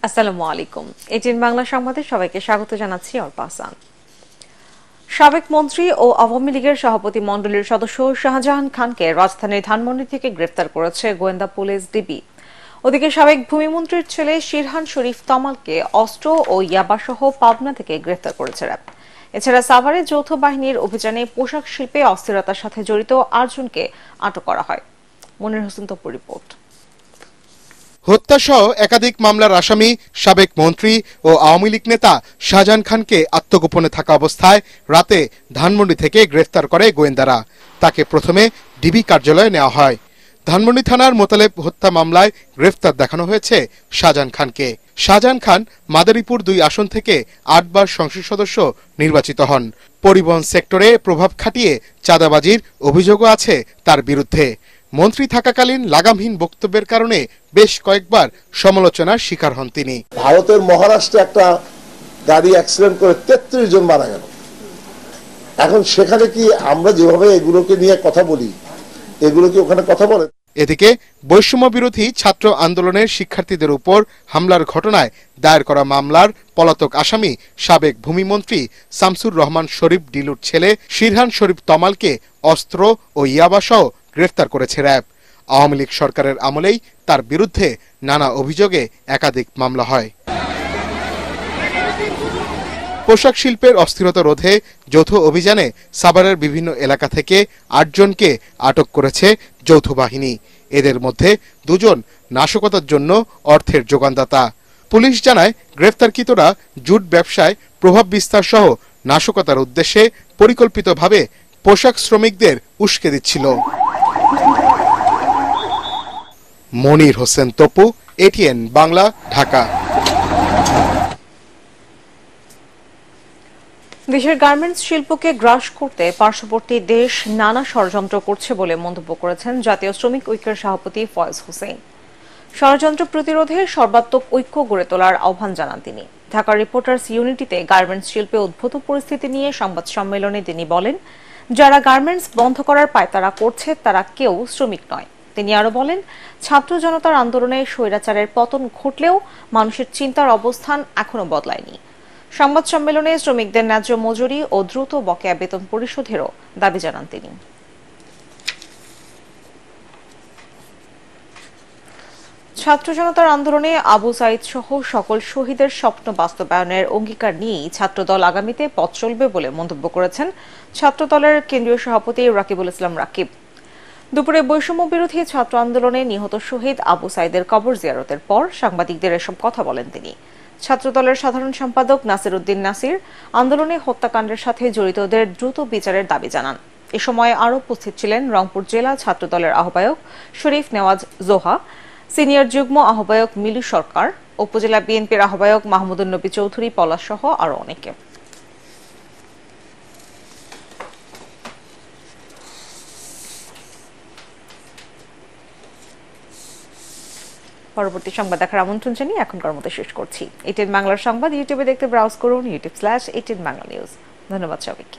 আসসালামু আলাইকুম। এটিএন বাংলা সংবাদে সবাইকে স্বাগত জানাচ্ছি অর্পাসান। সাবেক মন্ত্রী ও আওয়ামী লীগের সভাপতি মণ্ডলীর সদস্য শাহজাহান খানকে রাজধানীর ধানমন্ডি থেকে গ্রেফতার করেছে গোয়েন্দা পুলিশ ডিবি। ওদিকে সাবেক ভূমিমন্ত্রীর ছেলে শিরহান শরীফ তমালকে অস্ত্র ও ইয়াবাসহ পাবনা থেকে গ্রেফতার করেছে র্যাব। এছাড়া সাভারে যৌথ বাহিনীর অভিযানে পোশাক শিল্পে অস্থিরতার সাথে জড়িত ৮ জনকে আটক করা হয়। মনির হোসেন তপু রিপোর্ট। হত্যাসহ একাধিক মামলার আসামি সাবেক মন্ত্রী ও আওয়ামী লীগ নেতা শাহজাহান খানকে আত্মগোপনে থাকা অবস্থায় রাতে ধানমন্ডি থেকে গ্রেফতার করে গোয়েন্দারা। তাকে প্রথমে ডিবি কার্যালয়ে নেওয়া হয়। ধানমন্ডি থানার মোতালেব হত্যা মামলায় গ্রেফতার দেখানো হয়েছে শাহজাহান খানকে। শাহজাহান খান মাদারীপুর ২ আসন থেকে ৮ বার সংসদ সদস্য নির্বাচিত হন। পরিবহন সেক্টরে প্রভাব খাটিয়ে চাঁদাবাজির অভিযোগও আছে তার বিরুদ্ধে। মন্ত্রী থাকাকালীন লাগামহীন বক্তব্যের কারণে বেশ কয়েকবার সমালোচনার শিকার হন তিনি। ভারতের মহারাষ্ট্রে একটা গাড়ি অ্যাক্সিডেন্ট করে ৩৩ জন মারা গেল। এখন সেখানে কি আমরা যেভাবে এগুলোকে নিয়ে কথা বলি, এগুলো কি ওখানে কথা বলে? এদিকে বৈষম্য বিরোধী ছাত্র আন্দোলনের শিক্ষার্থীদের উপর হামলার ঘটনায় দায়ের করা মামলার পলাতক আসামি সাবেক ভূমিমন্ত্রী শামসুর রহমান শরীফ ডিলুর ছেলে শিরহান শরীফ তমালকে অস্ত্র ও ইয়াবাসহ গ্রেফতার করেছে র্যাব। আওয়ামী লীগ সরকারের আমলেই তার বিরুদ্ধে নানা অভিযোগে একাধিক মামলা হয়। পোশাক শিল্পের অস্থিরতা রোধে যৌথ অভিযানে সাভারের বিভিন্ন এলাকা থেকে ৮ জনকে আটক করেছে যৌথ বাহিনী। এদের মধ্যে ২ জন নাশকতার জন্য অর্থের যোগানদাতা। পুলিশ জানায় গ্রেফতারকৃতরা জুট ব্যবসায় প্রভাব বিস্তার সহ নাশকতার উদ্দেশ্যে পরিকল্পিতভাবে পোশাক শ্রমিকদের উস্কে দিচ্ছিল। মনির হোসেন তপু, এটিএন বাংলা, ঢাকা। দেশের গার্মেন্টস শিল্পকে গ্রাস করতে পার্শ্ববর্তী দেশ নানা ষড়যন্ত্র করছে বলে মন্তব্য করেছেন জাতীয় শ্রমিক ঐক্যের সভাপতি ফয়েজ হোসেন। ষড়যন্ত্র প্রতিরোধে সর্বাত্মক ঐক্য গড়ে তোলার আহ্বান জানান তিনি। ঢাকা রিপোর্টার্স ইউনিটিতে গার্মেন্টস শিল্পে উদ্ভূত পরিস্থিতি নিয়ে সংবাদ সম্মেলনে তিনি বলেন, যারা গার্মেন্টস বন্ধ করার পায়তারা করছে তারা কেউ শ্রমিক নয়। তিনি আরো বলেন, ছাত্র জনতার আন্দোলনে স্বৈরাচারের পতন ঘটলেও মানুষের চিন্তার অবস্থান এখনো বদলায়নি। সংবাদ সম্মেলনে শ্রমিকদের ন্যায্য মজুরি ও দ্রুত বকেয়া বেতন পরিশোধেরও দাবি জানান তিনি। ছাত্র জনতার আন্দোলনে আবু সাইদ সহ সকল শহীদের স্বপ্ন বাস্তবায়নের অঙ্গীকার নিয়েই ছাত্রদল আগামীতে পথ চলবে বলে মন্তব্য করেছেন ছাত্রদলের কেন্দ্রীয় সভাপতি রাকিবুল ইসলাম রাকিব। দুপুরে বৈষম্য বিরোধী ছাত্র আন্দোলনে নিহত শহীদ আবু সাইদের কবর জিয়ারতের পর সাংবাদিকদের এসব কথা বলেন তিনি। ছাত্রদলের সাধারণ সম্পাদক নাসির উদ্দিন নাসির আন্দোলনে হত্যাকাণ্ডের সাথে জড়িতদের দ্রুত বিচারের দাবি জানান। এ সময় আরও উপস্থিত ছিলেন রংপুর জেলা ছাত্রদলের আহ্বায়ক শরীফ নেওয়াজ জোহা, সিনিয়র যুগ্ম আহ্বায়ক মিলু সরকার, উপজেলা বিএনপির আহ্বায়ক মাহমুদুন নবী চৌধুরী পলাশ সহ আরও অনেকে। পরবর্তী সংবাদ দেখার আমন্ত্রণ জানিয়ে এখনকার মতো শেষ করছি। এটিএন বাংলার সংবাদ ইউটিউবে দেখতে ব্রাউজ করুন youtube/18 বাংলা নিউজ। ধন্যবাদ সবাইকে।